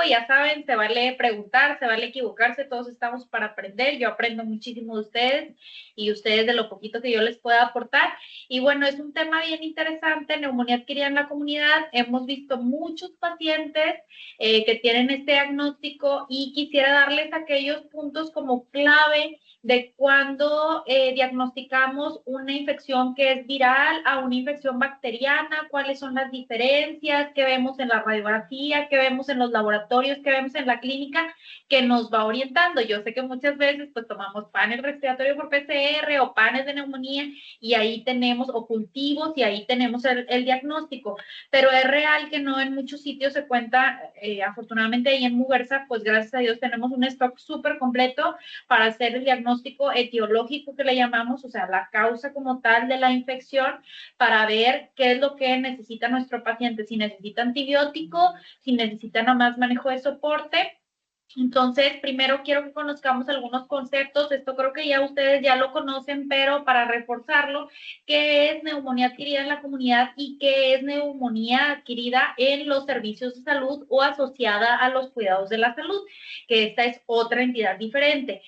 ya saben, se vale preguntar, se vale equivocarse, todos estamos para aprender, yo aprendo muchísimo de ustedes y ustedes de lo poquito que yo les pueda aportar. Y bueno, es un tema bien interesante, neumonía adquirida en la comunidad, hemos visto muchos pacientes que tienen este diagnóstico y quisiera darles aquellos puntos como clave de cuando diagnosticamos una infección que es viral a una infección bacteriana, cuáles son las diferencias, qué vemos en la radiografía, qué vemos en los laboratorios, qué vemos en la clínica, que nos va orientando. Yo sé que muchas veces pues tomamos panel respiratorio por PCR o panes de neumonía y ahí tenemos, o cultivos, y ahí tenemos el diagnóstico, pero es real que no en muchos sitios se cuenta, afortunadamente ahí en Muguerza, pues gracias a Dios tenemos un stock súper completo para hacer el diagnóstico etiológico que le llamamos, o sea, la causa como tal de la infección, para ver qué es lo que necesita nuestro paciente, si necesita antibiótico, si necesita nada más manejo de soporte. Entonces, primero quiero que conozcamos algunos conceptos. Esto creo que ya ustedes ya lo conocen, pero para reforzarlo, ¿qué es neumonía adquirida en la comunidad y qué es neumonía adquirida en los servicios de salud o asociada a los cuidados de la salud? Que esta es otra entidad diferente.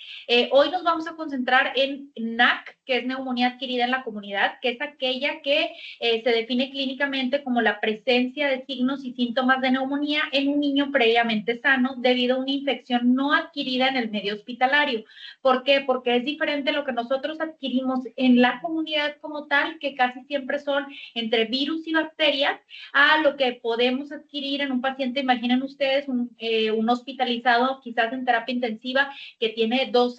Hoy nos vamos a concentrar en NAC, que es neumonía adquirida en la comunidad, que es aquella que se define clínicamente como la presencia de signos y síntomas de neumonía en un niño previamente sano debido a una infección no adquirida en el medio hospitalario. ¿Por qué? Porque es diferente lo que nosotros adquirimos en la comunidad como tal, que casi siempre son entre virus y bacterias, a lo que podemos adquirir en un paciente. Imaginen ustedes un hospitalizado quizás en terapia intensiva que tiene 2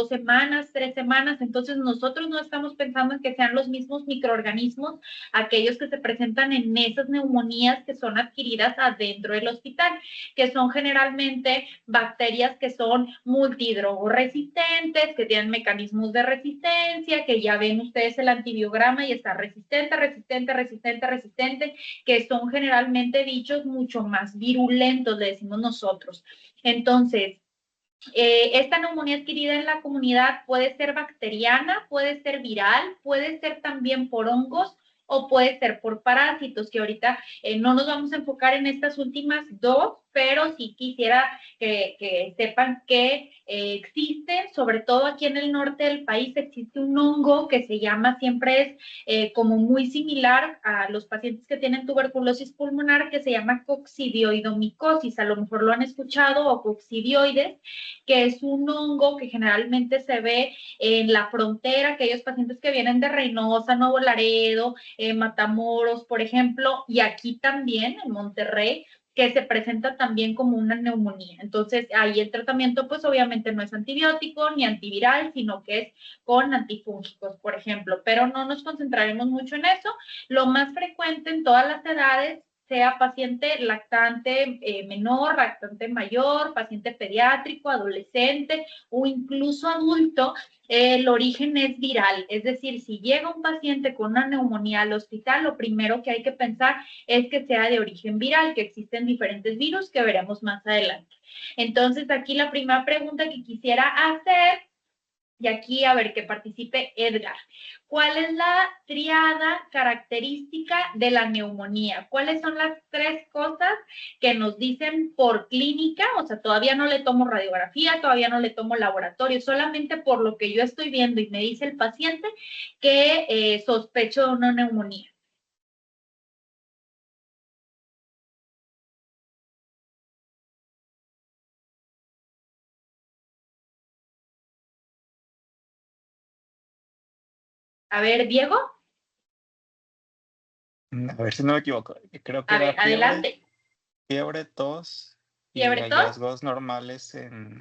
semanas, 3 semanas. Entonces nosotros no estamos pensando en que sean los mismos microorganismos aquellos que se presentan en esas neumonías que son adquiridas adentro del hospital, que son generalmente bacterias que son multidrogoresistentes, que tienen mecanismos de resistencia, que ya ven ustedes el antibiograma y está resistente, resistente, resistente, resistente, que son generalmente bichos mucho más virulentos, le decimos nosotros. Entonces, esta neumonía adquirida en la comunidad puede ser bacteriana, puede ser viral, puede ser también por hongos o puede ser por parásitos, que ahorita no nos vamos a enfocar en estas últimas dos, pero sí quisiera que sepan que existe, sobre todo aquí en el norte del país, existe un hongo que se llama, siempre es como muy similar a los pacientes que tienen tuberculosis pulmonar, que se llama coccidioidomicosis, a lo mejor lo han escuchado, o coccidioides, que es un hongo que generalmente se ve en la frontera, aquellos pacientes que vienen de Reynosa, Nuevo Laredo, Matamoros, por ejemplo, y aquí también en Monterrey, que se presenta también como una neumonía. Entonces, ahí el tratamiento, pues obviamente no es antibiótico ni antiviral, sino que es con antifúngicos, por ejemplo, pero no nos concentraremos mucho en eso. Lo más frecuente en todas las edades, sea paciente lactante menor, lactante mayor, paciente pediátrico, adolescente o incluso adulto, el origen es viral. Es decir, si llega un paciente con una neumonía al hospital, lo primero que hay que pensar es que sea de origen viral, que existen diferentes virus que veremos más adelante. Entonces, aquí la primera pregunta que quisiera hacer, y aquí a ver que participe Edgar. ¿Cuál es la triada característica de la neumonía? ¿Cuáles son las tres cosas que nos dicen por clínica? O sea, todavía no le tomo radiografía, todavía no le tomo laboratorio, solamente por lo que yo estoy viendo y me dice el paciente que sospecho de una neumonía. A ver, Diego, A ver si no me equivoco. Creo que a ver, era adelante. fiebre, tos y ¿Fiebre tos? hallazgos normales en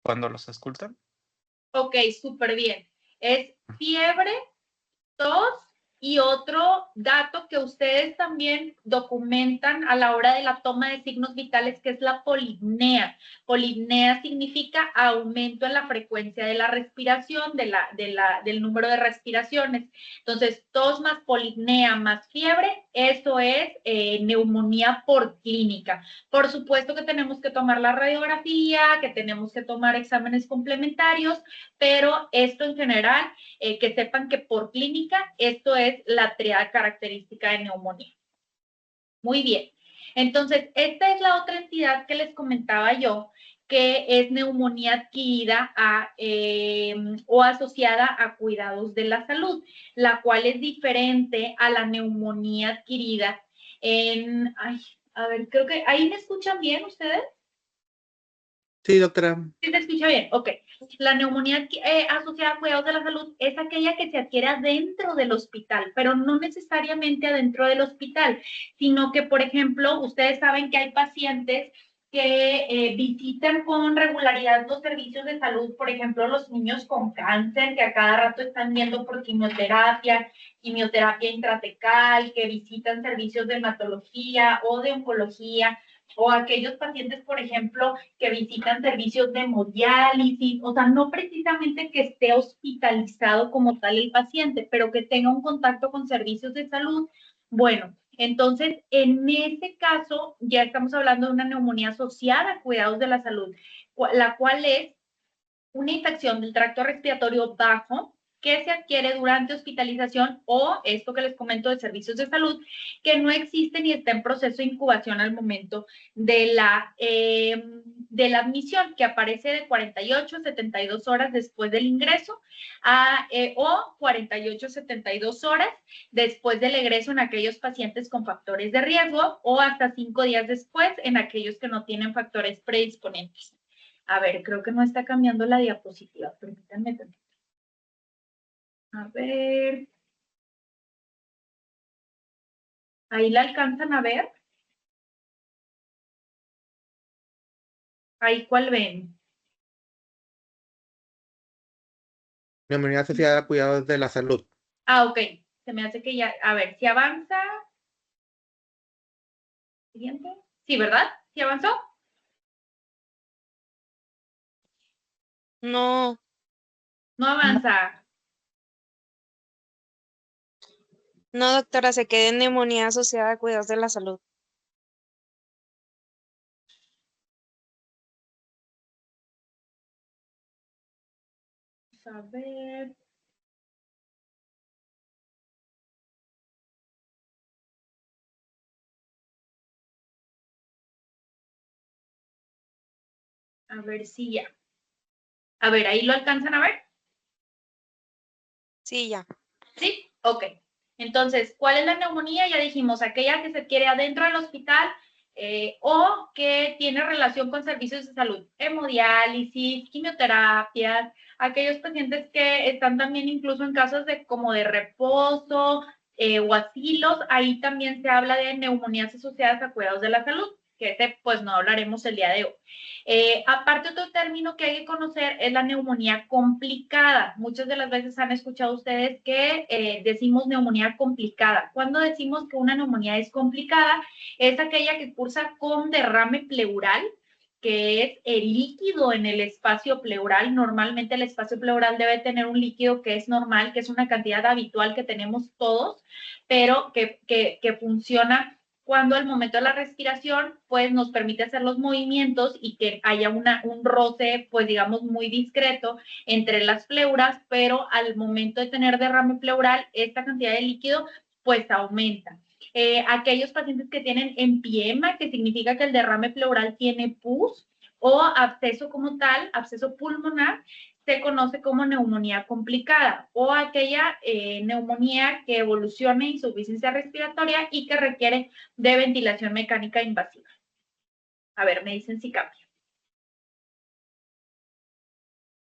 cuando los escultan. Ok, súper bien. Es fiebre, tos y otro dato que ustedes también documentan a la hora de la toma de signos vitales, que es la polipnea. Polipnea significa aumento en la frecuencia de la respiración, del número de respiraciones. Entonces, tos más polipnea más fiebre, eso es neumonía por clínica. Por supuesto que tenemos que tomar la radiografía, que tenemos que tomar exámenes complementarios, pero esto en general que sepan que por clínica esto es la triada característica de neumonía. Muy bien. Entonces, esta es la otra entidad que les comentaba yo, que es neumonía adquirida o asociada a cuidados de la salud, la cual es diferente a la neumonía adquirida a ver, creo que ahí me escuchan bien ustedes. Sí, doctora. ¿Sí se escucha bien? Ok. La neumonía asociada a cuidados de la salud es aquella que se adquiere adentro del hospital, pero no necesariamente adentro del hospital, sino que, por ejemplo, ustedes saben que hay pacientes que visitan con regularidad los servicios de salud, por ejemplo, los niños con cáncer, que a cada rato están yendo por quimioterapia intratecal, que visitan servicios de hematología o de oncología, o aquellos pacientes, por ejemplo, que visitan servicios de hemodiálisis, o sea, no precisamente que esté hospitalizado como tal el paciente, pero que tenga un contacto con servicios de salud. Bueno, entonces, en ese caso, ya estamos hablando de una neumonía asociada a cuidados de la salud, la cual es una infección del tracto respiratorio bajo que se adquiere durante hospitalización o esto que les comento de servicios de salud, que no existe ni está en proceso de incubación al momento de la admisión, que aparece de 48 a 72 horas después del ingreso o 48 a 72 horas después del egreso en aquellos pacientes con factores de riesgo o hasta 5 días después en aquellos que no tienen factores predisponentes. A ver, creo que no está cambiando la diapositiva. Permítanme tantito. A ver. ¿Ahí la alcanzan a ver? ¿Ahí cuál ven? Neumonía asociada a cuidados de la salud. Ah, ok. Se me hace que ya. A ver, si avanza. Siguiente. Sí, ¿verdad? ¿Sí avanzó? No, No avanza. no, doctora, se queda en neumonía asociada a cuidados de la salud. A ver. A ver si ya. A ver, ¿ahí lo alcanzan a ver? Sí, ya. ¿Sí? Ok. Entonces, ¿cuál es la neumonía? Ya dijimos, aquella que se adquiere adentro del hospital o que tiene relación con servicios de salud, hemodiálisis, quimioterapias, aquellos pacientes que están también incluso en casos de como de reposo o asilos, ahí también se habla de neumonías asociadas a cuidados de la salud, que ese pues no hablaremos el día de hoy. Aparte, otro término que hay que conocer es la neumonía complicada. Muchas de las veces han escuchado ustedes que decimos neumonía complicada. Cuando decimos que una neumonía es complicada, es aquella que cursa con derrame pleural, que es el líquido en el espacio pleural. Normalmente el espacio pleural debe tener un líquido que es normal, que es una cantidad habitual que tenemos todos, pero que funciona cuando al momento de la respiración, pues nos permite hacer los movimientos y que haya un roce, pues digamos, muy discreto entre las pleuras, pero al momento de tener derrame pleural, esta cantidad de líquido, pues aumenta. Aquellos pacientes que tienen empiema, que significa que el derrame pleural tiene pus, o absceso como tal, absceso pulmonar, se conoce como neumonía complicada o aquella neumonía que evoluciona en insuficiencia respiratoria y que requiere de ventilación mecánica invasiva. A ver, me dicen si cambia.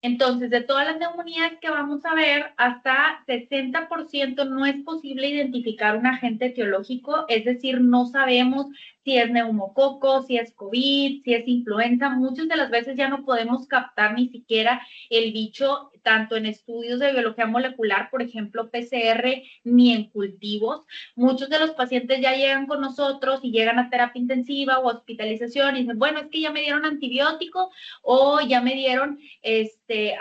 Entonces, de todas las neumonías que vamos a ver, hasta 60% no es posible identificar un agente etiológico, es decir, no sabemos si es neumococo, si es COVID, si es influenza. Muchas de las veces ya no podemos captar ni siquiera el bicho, tanto en estudios de biología molecular, por ejemplo, PCR, ni en cultivos. Muchos de los pacientes ya llegan con nosotros y llegan a terapia intensiva o hospitalización y dicen, bueno, es que ya me dieron antibiótico o ya me dieron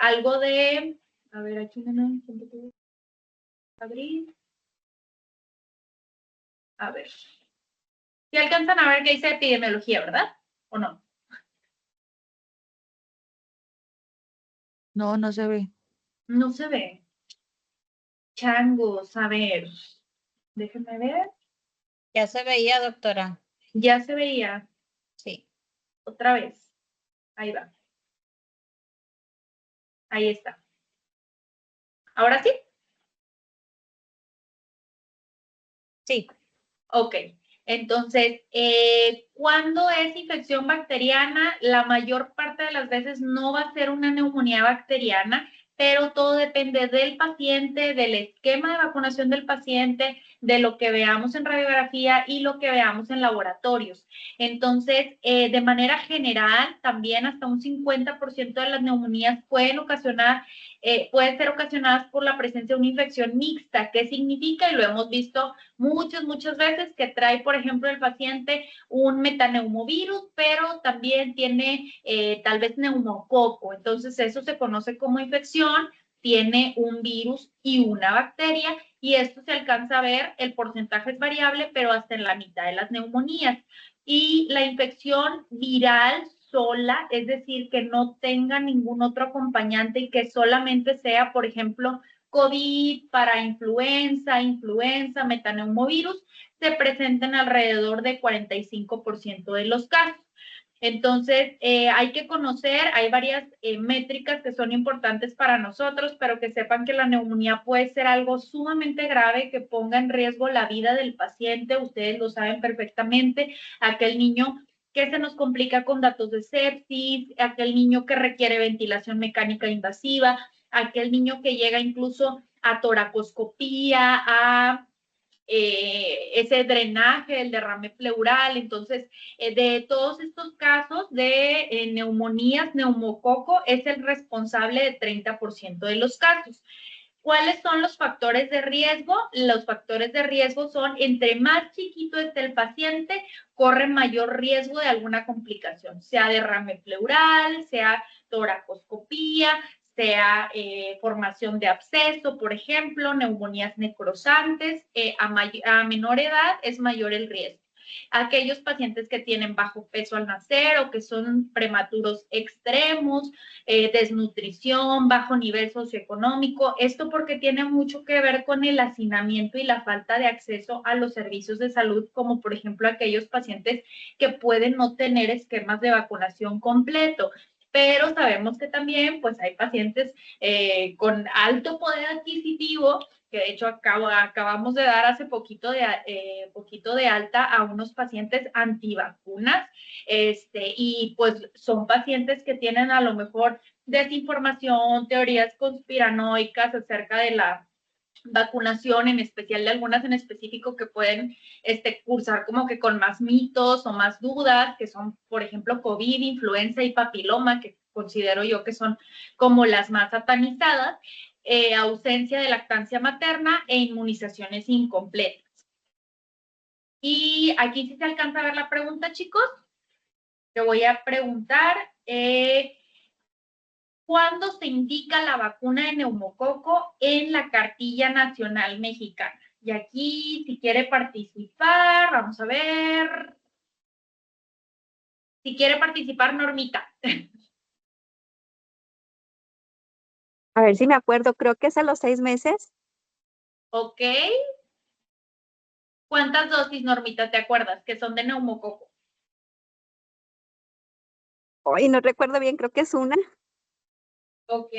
algo de, a ver, aquí no, abrir, a ver, si alcanzan a ver qué dice epidemiología, ¿verdad? ¿O no? No, no se ve. No se ve. Changos, a ver, déjenme ver. Ya se veía, doctora. Ya se veía. Sí. Otra vez. Ahí va. Ahí está. ¿Ahora sí? Sí. Ok. Entonces, cuando es infección bacteriana, la mayor parte de las veces no va a ser una neumonía bacteriana, pero todo depende del paciente, del esquema de vacunación del paciente, de lo que veamos en radiografía y lo que veamos en laboratorios. Entonces, de manera general, también hasta un 50% de las neumonías pueden ser ocasionadas por la presencia de una infección mixta. ¿Qué significa? Y lo hemos visto muchas veces, que trae, por ejemplo, el paciente un metaneumovirus, pero también tiene tal vez neumococo. Entonces, eso se conoce como infección, tiene un virus y una bacteria, y esto se alcanza a ver, el porcentaje es variable, pero hasta en la mitad de las neumonías. Y la infección viral sola, es decir, que no tenga ningún otro acompañante y que solamente sea, por ejemplo, COVID, para influenza, metaneumovirus, se presentan alrededor de 45% de los casos. Entonces, hay que conocer, hay varias métricas que son importantes para nosotros, pero que sepan que la neumonía puede ser algo sumamente grave que ponga en riesgo la vida del paciente. Ustedes lo saben perfectamente, aquel niño que se nos complica con datos de sepsis, aquel niño que requiere ventilación mecánica invasiva, aquel niño que llega incluso a toracoscopía, a ese drenaje, el derrame pleural. Entonces, de todos estos casos de neumonías, neumococo es el responsable de 30% de los casos. ¿Cuáles son los factores de riesgo? Los factores de riesgo son, entre más chiquito esté el paciente, corre mayor riesgo de alguna complicación, sea derrame pleural, sea toracoscopía, sea formación de absceso, por ejemplo, neumonías necrosantes. A menor edad es mayor el riesgo. Aquellos pacientes que tienen bajo peso al nacer o que son prematuros extremos, desnutrición, bajo nivel socioeconómico, esto porque tiene mucho que ver con el hacinamiento y la falta de acceso a los servicios de salud, como por ejemplo aquellos pacientes que pueden no tener esquemas de vacunación completo. Pero sabemos que también pues hay pacientes con alto poder adquisitivo, que de hecho acabamos de dar hace poquito de alta a unos pacientes antivacunas, y pues son pacientes que tienen a lo mejor desinformación, teorías conspiranoicas acerca de la vacunación, en especial de algunas en específico que pueden cursar como que con más mitos o más dudas, que son, por ejemplo, COVID, influenza y papiloma, que considero yo que son como las más satanizadas, ausencia de lactancia materna e inmunizaciones incompletas. Y aquí sí se alcanza a ver la pregunta, chicos. Te voy a preguntar, ¿cuándo se indica la vacuna de neumococo en la cartilla nacional mexicana? Y aquí, si quiere participar, vamos a ver. Si quiere participar, Normita. A ver si me acuerdo, creo que es a los 6 meses. Ok. ¿Cuántas dosis, Normita, te acuerdas que son de neumococo? Hoy no recuerdo bien, creo que es una. Ok,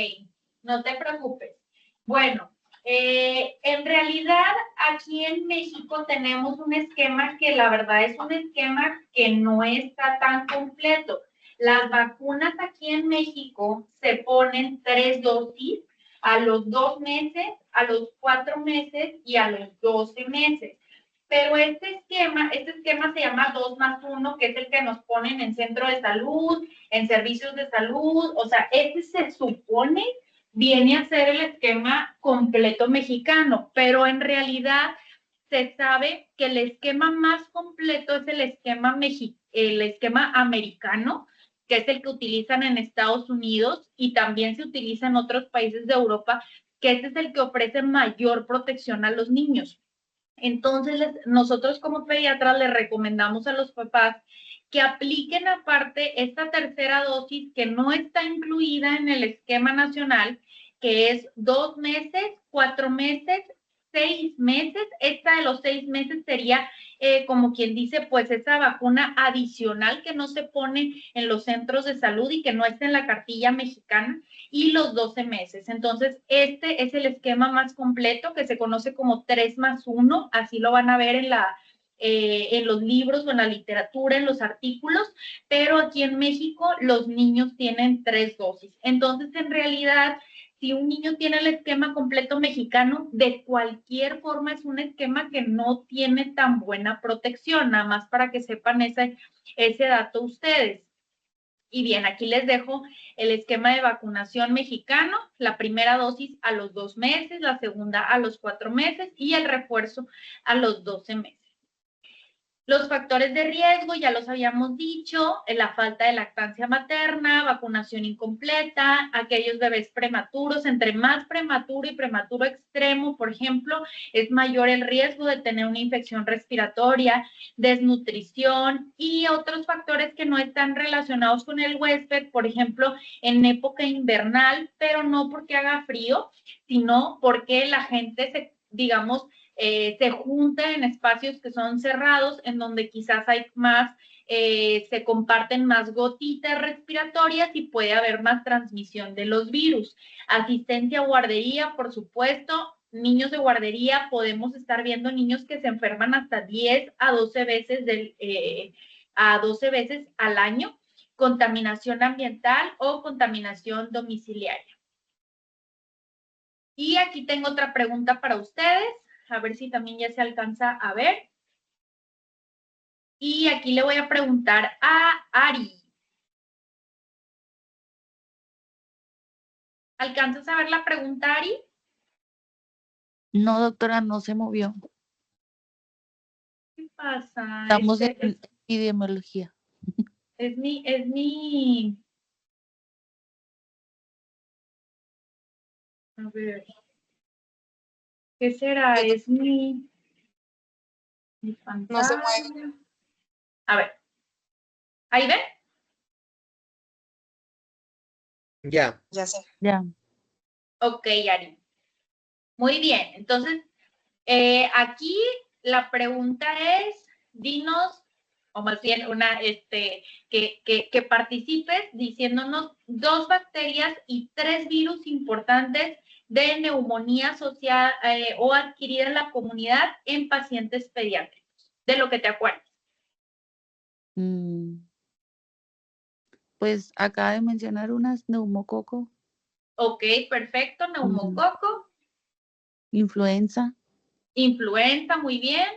no te preocupes. Bueno, en realidad aquí en México tenemos un esquema que la verdad es un esquema que no está tan completo. Las vacunas aquí en México se ponen 3 dosis a los 2 meses, a los 4 meses y a los 12 meses. Pero este esquema se llama 2+1, que es el que nos ponen en centro de salud, en servicios de salud. O sea, este se supone viene a ser el esquema completo mexicano, pero en realidad se sabe que el esquema más completo es el esquema americano, que es el que utilizan en Estados Unidos y también se utiliza en otros países de Europa, que este es el que ofrece mayor protección a los niños. Entonces, nosotros como pediatras les recomendamos a los papás que apliquen aparte esta tercera dosis que no está incluida en el esquema nacional, que es 2 meses, 4 meses 6 meses. Esta de los 6 meses sería, como quien dice, pues esa vacuna adicional que no se pone en los centros de salud y que no está en la cartilla mexicana, y los 12 meses. Entonces, este es el esquema más completo que se conoce como 3+1, así lo van a ver en los libros o en la literatura, en los artículos, pero aquí en México los niños tienen 3 dosis. Entonces, en realidad, si un niño tiene el esquema completo mexicano, de cualquier forma es un esquema que no tiene tan buena protección, nada más para que sepan ese dato ustedes. Y bien, aquí les dejo el esquema de vacunación mexicano, la primera dosis a los 2 meses, la segunda a los 4 meses y el refuerzo a los 12 meses. Los factores de riesgo, ya los habíamos dicho, la falta de lactancia materna, vacunación incompleta, aquellos bebés prematuros, entre más prematuro y prematuro extremo, por ejemplo, es mayor el riesgo de tener una infección respiratoria, desnutrición y otros factores que no están relacionados con el huésped, por ejemplo, en época invernal, pero no porque haga frío, sino porque la gente se junta en espacios que son cerrados, en donde quizás hay más, se comparten más gotitas respiratorias y puede haber más transmisión de los virus. Asistencia a guardería, por supuesto, niños de guardería, podemos estar viendo niños que se enferman hasta 10 a 12 veces, a 12 veces al año, contaminación ambiental o contaminación domiciliaria. Y aquí tengo otra pregunta para ustedes. A ver si también ya se alcanza a ver. Y aquí le voy a preguntar a Ari. ¿Alcanzas a ver la pregunta, Ari? No, doctora, no se movió. ¿Qué pasa? Estamos en epidemiología. Es mi... A ver. ¿Qué será? Es mi pantalla. No se mueve. A ver. ¿Ahí ven? Ya. Ya sé. Ya. Ok, Ari. Muy bien. Entonces, aquí la pregunta es, dinos, o más bien que participes diciéndonos 2 bacterias y 3 virus importantes de neumonía asociada o adquirida en la comunidad en pacientes pediátricos, de lo que te acuerdas. Pues acaba de mencionar unas neumococo, Ok, perfecto, neumococo, influenza, influenza, muy bien,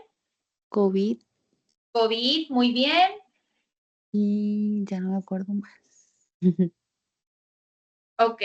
COVID COVID, muy bien, y ya no me acuerdo más. ok.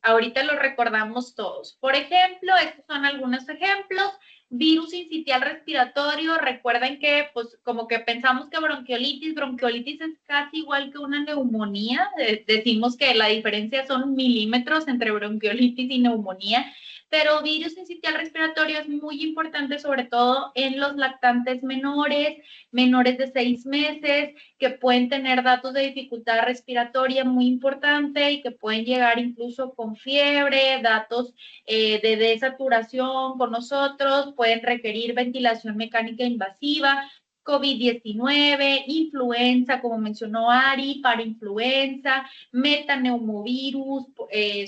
Ahorita lo recordamos todos. Por ejemplo, estos son algunos ejemplos. Virus sincitial respiratorio. Recuerden que, pues, como que pensamos que bronquiolitis es casi igual que una neumonía. Decimos que la diferencia son milímetros entre bronquiolitis y neumonía. Pero virus sincitial respiratorio es muy importante, sobre todo en los lactantes menores de 6 meses, que pueden tener datos de dificultad respiratoria muy importante y que pueden llegar incluso con fiebre, datos de desaturación con nosotros, pueden requerir ventilación mecánica invasiva, COVID-19, influenza, como mencionó Ari, parainfluenza, metaneumovirus,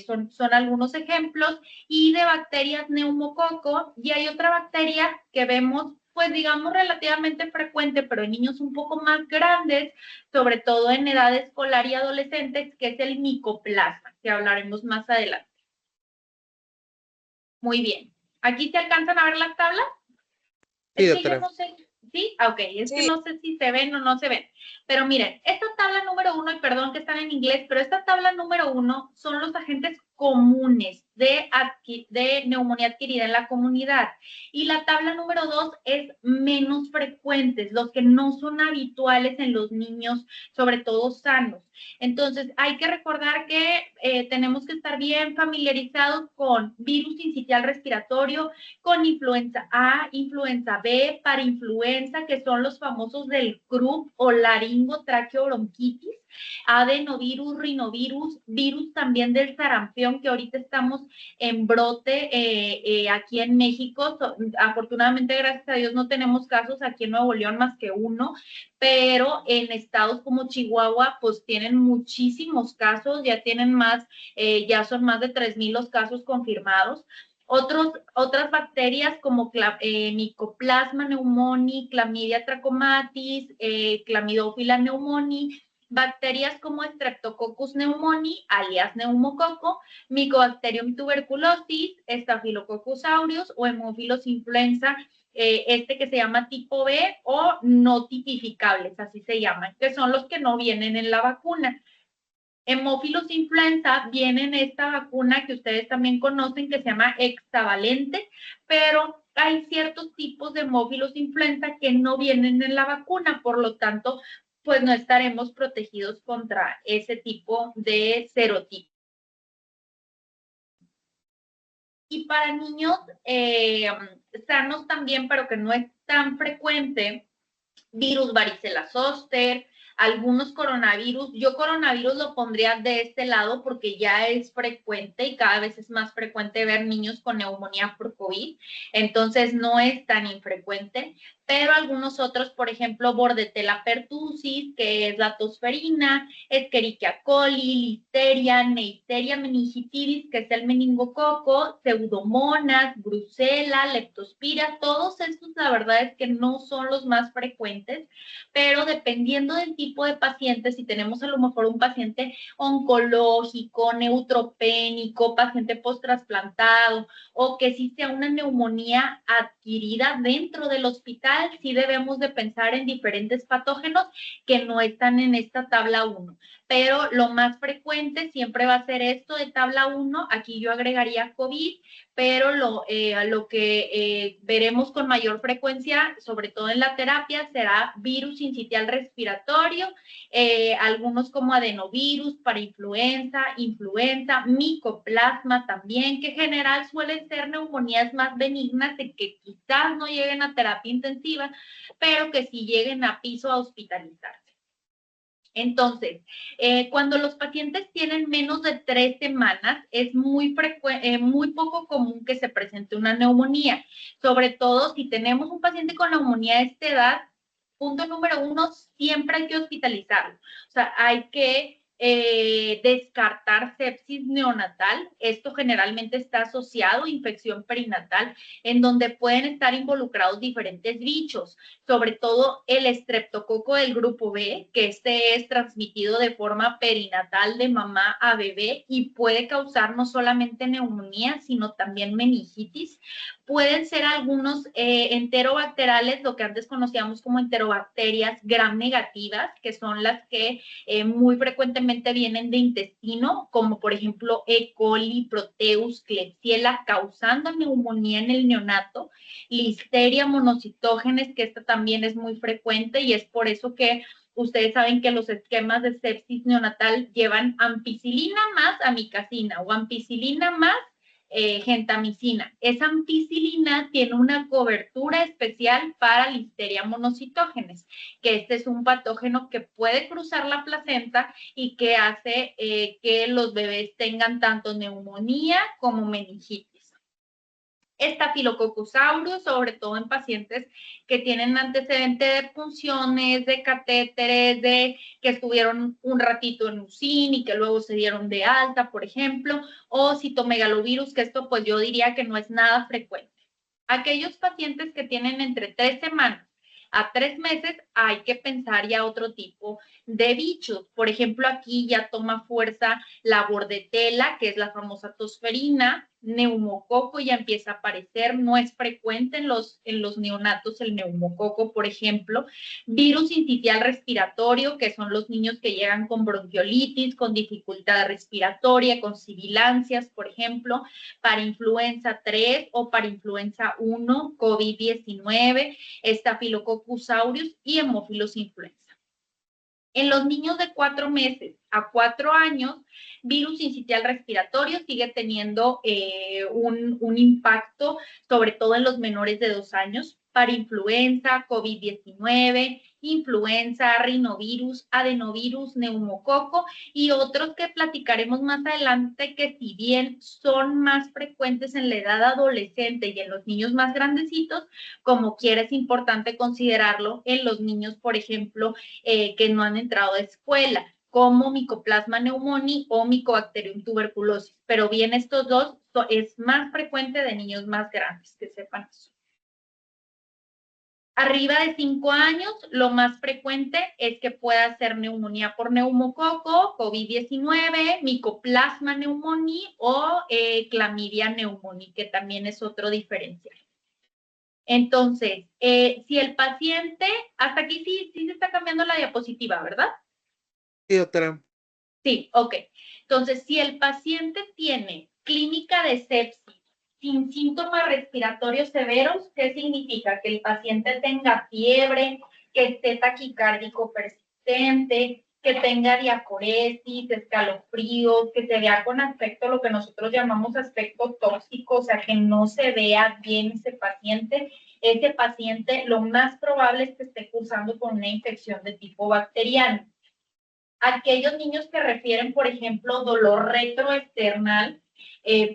son algunos ejemplos, y de bacterias neumococo. Y hay otra bacteria que vemos, pues digamos relativamente frecuente, pero en niños un poco más grandes, sobre todo en edad escolar y adolescentes, que es el micoplasma, que hablaremos más adelante. Muy bien. ¿Aquí se alcanzan a ver las tablas? Sí, Es que doctora. yo no sé, ¿sí? Ok, es que Sí. no sé si se ven o no se ven. Pero miren, esta tabla número 1, y perdón que están en inglés, pero esta tabla número 1 son los agentes comunes de neumonía adquirida en la comunidad. Y la tabla número 2 es menos frecuentes, los que no son habituales en los niños, sobre todo sanos. Entonces, hay que recordar que tenemos que estar bien familiarizados con virus sincitial respiratorio, con influenza A, influenza B, parainfluenza, que son los famosos del CRUP o la laringotraqueobronquitis, adenovirus, rinovirus, virus también del sarampión, que ahorita estamos en brote aquí en México. Afortunadamente, gracias a Dios, no tenemos casos aquí en Nuevo León más que uno, pero en estados como Chihuahua, pues tienen muchísimos casos, ya tienen más, ya son más de 3,000 los casos confirmados. Otras bacterias como Mycoplasma pneumoniae, Chlamydia trachomatis, Chlamydophila pneumoniae, bacterias como Streptococcus pneumoniae, alias neumococo, Mycobacterium tuberculosis, Staphylococcus aureus o Haemophilus influenza, que se llama tipo B o no tipificables, así se llaman, que son los que no vienen en la vacuna. Haemophilus influenza viene en esta vacuna que ustedes también conocen, que se llama hexavalente, pero hay ciertos tipos de Haemophilus influenza que no vienen en la vacuna, por lo tanto, pues no estaremos protegidos contra ese tipo de serotipo. Y para niños sanos también, pero que no es tan frecuente, virus varicela zoster, algunos coronavirus. Yo coronavirus lo pondría de este lado porque ya es frecuente y cada vez es más frecuente ver niños con neumonía por COVID, entonces no es tan infrecuente, pero algunos otros, por ejemplo, Bordetella pertussis, que es la tosferina, Escherichia coli, Listeria, Neisseria meningitidis, que es el meningococo, Pseudomonas, Brucela, Leptospira, todos estos la verdad es que no son los más frecuentes, pero dependiendo del tipo de paciente, si tenemos a lo mejor un paciente oncológico, neutropénico, paciente post-trasplantado, o que sí sea una neumonía adquirida dentro del hospital, sí debemos de pensar en diferentes patógenos que no están en esta tabla 1. Pero lo más frecuente siempre va a ser esto de tabla 1. Aquí yo agregaría COVID, pero lo que veremos con mayor frecuencia, sobre todo en la terapia, será virus sincitial respiratorio, algunos como adenovirus para influenza, micoplasma también, que en general suelen ser neumonías más benignas de que quizás no lleguen a terapia intensiva, pero que sí lleguen a piso a hospitalizarse. Entonces, cuando los pacientes tienen menos de 3 semanas, es muy poco común que se presente una neumonía, sobre todo si tenemos un paciente con neumonía de esta edad. Punto número 1, siempre hay que hospitalizarlo. O sea, hay que descartar sepsis neonatal. Esto generalmente está asociado a infección perinatal, en donde pueden estar involucrados diferentes bichos, sobre todo el estreptococo del grupo B, que es transmitido de forma perinatal de mamá a bebé y puede causar no solamente neumonía, sino también meningitis. Pueden ser algunos enterobacterales, lo que antes conocíamos como enterobacterias gram negativas, que son las que muy frecuentemente vienen de intestino, como por ejemplo E. coli, Proteus, Klebsiella, causando neumonía en el neonato, Listeria monocitógenes, que esta también es muy frecuente y es por eso que ustedes saben que los esquemas de sepsis neonatal llevan ampicilina más amicacina o ampicilina más gentamicina. Esa ampicilina tiene una cobertura especial para Listeria monocitógenes, que este es un patógeno que puede cruzar la placenta y que hace que los bebés tengan tanto neumonía como meningitis. Staphylococcus aureus, sobre todo en pacientes que tienen antecedentes de punciones, de catéteres, de que estuvieron un ratito en UCIN y que luego se dieron de alta, por ejemplo, o citomegalovirus, que esto pues yo diría que no es nada frecuente. Aquellos pacientes que tienen entre 3 semanas a 3 meses, hay que pensar ya otro tipo de bichos. Por ejemplo, aquí ya toma fuerza la bordetela, que es la famosa tosferina, neumococo ya empieza a aparecer, no es frecuente en los neonatos el neumococo, por ejemplo, virus sincitial respiratorio, que son los niños que llegan con bronquiolitis, con dificultad respiratoria, con sibilancias, por ejemplo, para influenza 3 o para influenza 1, COVID-19, Staphylococcus aureus y Haemophilus influenza. En los niños de 4 meses a 4 años, virus sincitial respiratorio sigue teniendo un impacto, sobre todo en los menores de 2 años, para influenza, COVID-19 influenza, rinovirus, adenovirus, neumococo y otros que platicaremos más adelante que si bien son más frecuentes en la edad adolescente y en los niños más grandecitos, como quiera es importante considerarlo en los niños, por ejemplo, que no han entrado a escuela, como Mycoplasma pneumoniae o Mycobacterium tuberculosis. Pero bien, estos dos es más frecuente de niños más grandes, que sepan eso. Arriba de 5 años, lo más frecuente es que pueda ser neumonía por neumococo, COVID-19, Mycoplasma pneumoniae o Clamidia pneumoniae, que también es otro diferencial. Entonces, si el paciente, hasta aquí sí se está cambiando la diapositiva, ¿verdad? Sí, doctora. Sí, ok. Entonces, si el paciente tiene clínica de sepsis sin síntomas respiratorios severos, ¿qué significa? Que el paciente tenga fiebre, que esté taquicárdico persistente, que tenga diacoresis, escalofríos, que se vea con aspecto, lo que nosotros llamamos aspecto tóxico, o sea, que no se vea bien ese paciente lo más probable es que esté cursando con una infección de tipo bacteriano. Aquellos niños que refieren, por ejemplo, dolor retroesternal,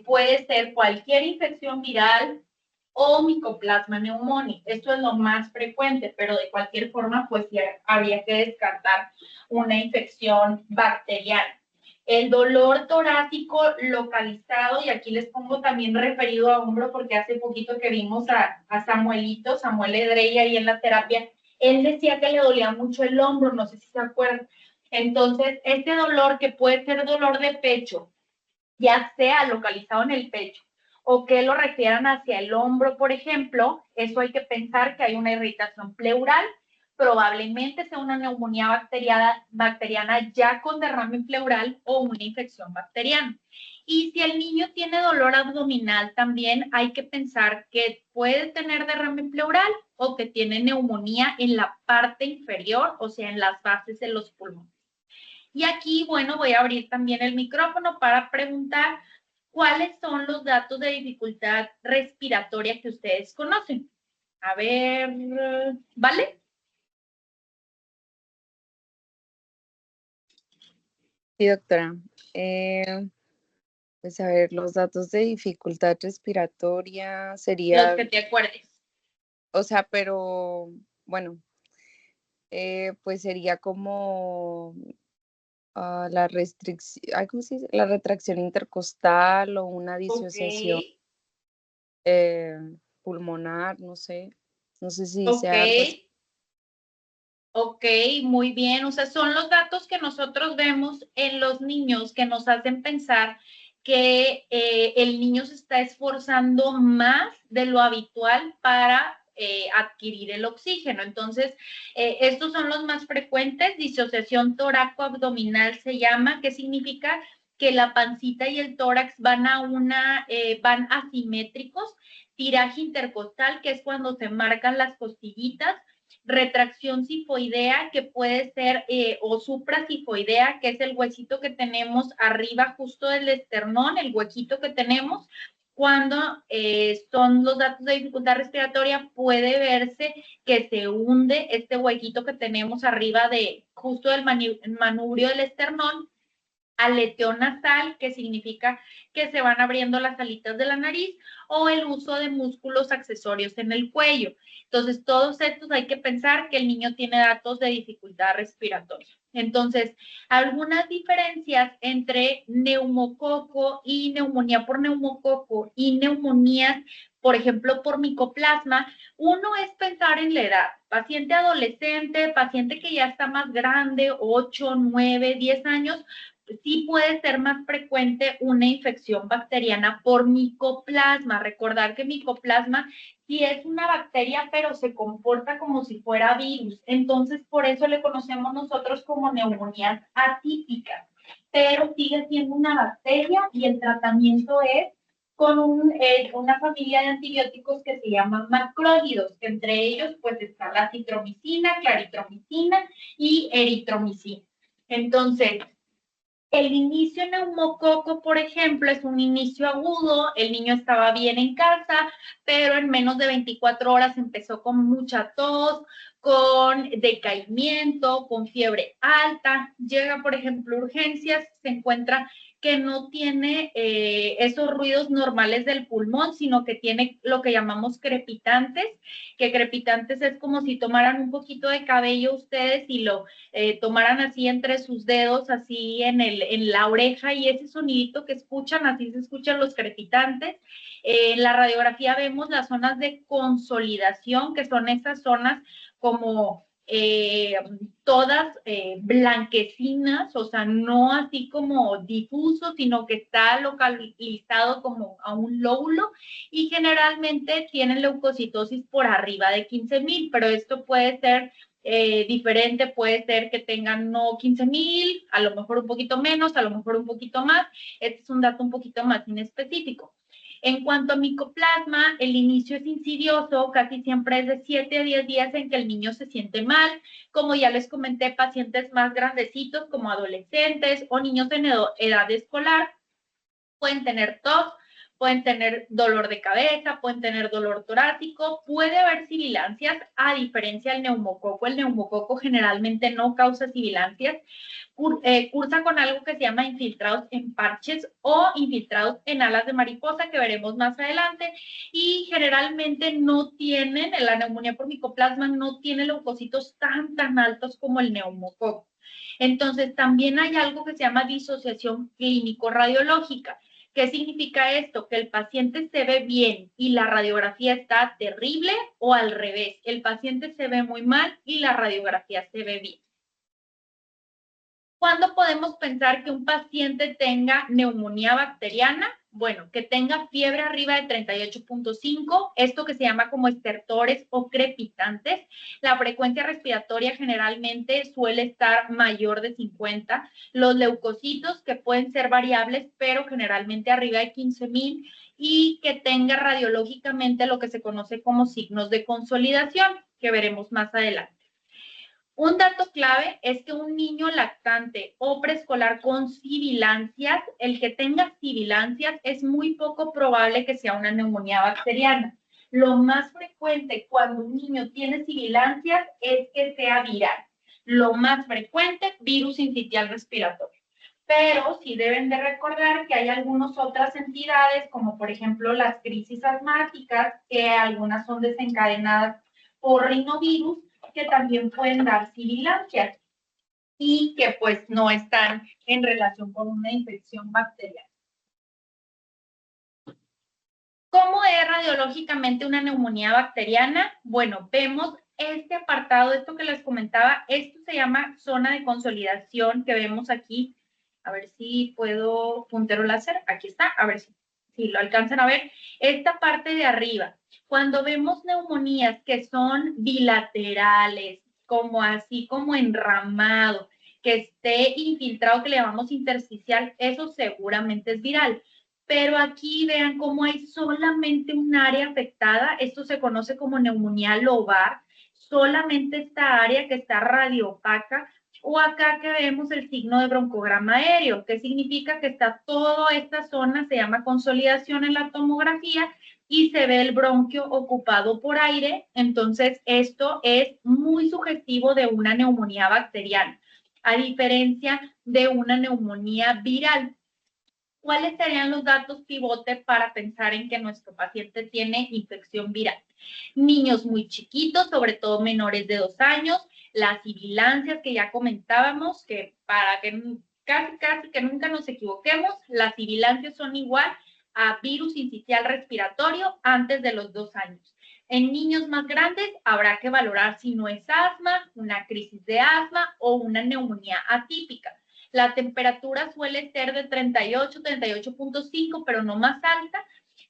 puede ser cualquier infección viral o Mycoplasma pneumoniae. Esto es lo más frecuente, pero de cualquier forma, pues ya habría que descartar una infección bacteriana. El dolor torácico localizado, y aquí les pongo también referido a hombro, porque hace poquito que vimos a Samuel Edrey ahí en la terapia, él decía que le dolía mucho el hombro, no sé si se acuerdan. Entonces, este dolor que puede ser dolor de pecho, ya sea localizado en el pecho o que lo refieran hacia el hombro, por ejemplo, eso hay que pensar que hay una irritación pleural, probablemente sea una neumonía bacteriana ya con derrame pleural o una infección bacteriana. Y si el niño tiene dolor abdominal, también hay que pensar que puede tener derrame pleural o que tiene neumonía en la parte inferior, o sea, en las bases de los pulmones. Y aquí, bueno, voy a abrir también el micrófono para preguntar cuáles son los datos de dificultad respiratoria que ustedes conocen. A ver, ¿vale? Sí, doctora. Pues a ver, los datos de dificultad respiratoria Los sería, que te acuerdes. o sea, pero bueno, pues sería como la restricción, ¿cómo se dice? La retracción intercostal o una disociación eh, pulmonar, no sé si sea algo así. Ok, muy bien. O sea, son los datos que nosotros vemos en los niños que nos hacen pensar que el niño se está esforzando más de lo habitual para adquirir el oxígeno. Entonces, estos son los más frecuentes. Disociación toraco-abdominal se llama, que significa que la pancita y el tórax van van asimétricos. Tiraje intercostal, que es cuando se marcan las costillitas. Retracción sifoidea, que puede ser, o suprasifoidea, que es el huesito que tenemos arriba justo del esternón, el huequito que tenemos. Cuando son los datos de dificultad respiratoria, puede verse que se hunde este huequito que tenemos arriba de justo del manubrio del esternón. Aleteo nasal, que significa que se van abriendo las alitas de la nariz, o el uso de músculos accesorios en el cuello. Entonces, todos estos hay que pensar que el niño tiene datos de dificultad respiratoria. Entonces, algunas diferencias entre neumococo y neumonía por neumococo y neumonías, por ejemplo, por micoplasma. Uno es pensar en la edad, paciente adolescente, paciente que ya está más grande, 8, 9, 10 años, sí puede ser más frecuente una infección bacteriana por micoplasma. Recordar que micoplasma sí es una bacteria, pero se comporta como si fuera virus. Entonces, por eso le conocemos nosotros como neumonías atípicas. Pero sigue siendo una bacteria y el tratamiento es con una familia de antibióticos que se llaman macrólidos, que entre ellos pues está la citromicina, claritromicina y eritromicina. Entonces, el inicio neumococo, por ejemplo, es un inicio agudo, el niño estaba bien en casa, pero en menos de 24 horas empezó con mucha tos, con decaimiento, con fiebre alta, llega, por ejemplo, a urgencias, se encuentra que no tiene esos ruidos normales del pulmón, sino que tiene lo que llamamos crepitantes, que crepitantes es como si tomaran un poquito de cabello ustedes y lo tomaran así entre sus dedos, así en la oreja, y ese sonidito que escuchan, así se escuchan los crepitantes. En la radiografía vemos las zonas de consolidación, que son esas zonas como todas blanquecinas, o sea, no así como difuso, sino que está localizado como a un lóbulo, y generalmente tienen leucocitosis por arriba de 15,000, pero esto puede ser diferente, puede ser que tengan no 15,000, a lo mejor un poquito menos, a lo mejor un poquito más. Este es un dato un poquito más inespecífico. En cuanto a micoplasma, el inicio es insidioso, casi siempre es de 7 a 10 días en que el niño se siente mal. Como ya les comenté, pacientes más grandecitos como adolescentes o niños en edad escolar pueden tener tos, pueden tener dolor de cabeza, pueden tener dolor torácico, puede haber sibilancias, a diferencia del neumococo. El neumococo generalmente no causa sibilancias. Cursa con algo que se llama infiltrados en parches o infiltrados en alas de mariposa, que veremos más adelante, y generalmente no tienen, la neumonía por micoplasma no tiene leucocitos tan altos como el neumococo. Entonces, también hay algo que se llama disociación clínico-radiológica. ¿Qué significa esto? Que el paciente se ve bien y la radiografía está terrible, o al revés, el paciente se ve muy mal y la radiografía se ve bien. ¿Cuándo podemos pensar que un paciente tenga neumonía bacteriana? Bueno, que tenga fiebre arriba de 38.5, esto que se llama como estertores o crepitantes. La frecuencia respiratoria generalmente suele estar mayor de 50. Los leucocitos, que pueden ser variables, pero generalmente arriba de 15,000, y que tenga radiológicamente lo que se conoce como signos de consolidación, que veremos más adelante. Un dato clave es que un niño lactante o preescolar con sibilancias, el que tenga sibilancias, es muy poco probable que sea una neumonía bacteriana. Lo más frecuente cuando un niño tiene sibilancias es que sea viral. Lo más frecuente, virus sincitial respiratorio. Pero sí deben de recordar que hay algunas otras entidades, como por ejemplo las crisis asmáticas, que algunas son desencadenadas por rinovirus, que también pueden dar sibilancias y que pues no están en relación con una infección bacteriana. ¿Cómo es radiológicamente una neumonía bacteriana? Bueno, vemos este apartado, esto que les comentaba, esto se llama zona de consolidación, que vemos aquí. A ver si puedo, puntero láser, aquí está, a ver si lo alcanzan a ver. Esta parte de arriba, cuando vemos neumonías que son bilaterales, como así como enramado, que esté infiltrado, que le llamamos intersticial, eso seguramente es viral. Pero aquí vean cómo hay solamente un área afectada, esto se conoce como neumonía lobar, solamente esta área que está radiopaca, o acá que vemos el signo de broncograma aéreo, que significa que está toda esta zona, se llama consolidación en la tomografía, y se ve el bronquio ocupado por aire. Entonces esto es muy sugestivo de una neumonía bacteriana, a diferencia de una neumonía viral. ¿Cuáles serían los datos pivote para pensar en que nuestro paciente tiene infección viral? Niños muy chiquitos, sobre todo menores de 2 años, las sibilancias que ya comentábamos, que para que casi que nunca nos equivoquemos, las sibilancias son igual a virus sincitial respiratorio antes de los 2 años. En niños más grandes habrá que valorar si no es asma, una crisis de asma o una neumonía atípica. La temperatura suele ser de 38, 38.5, pero no más alta.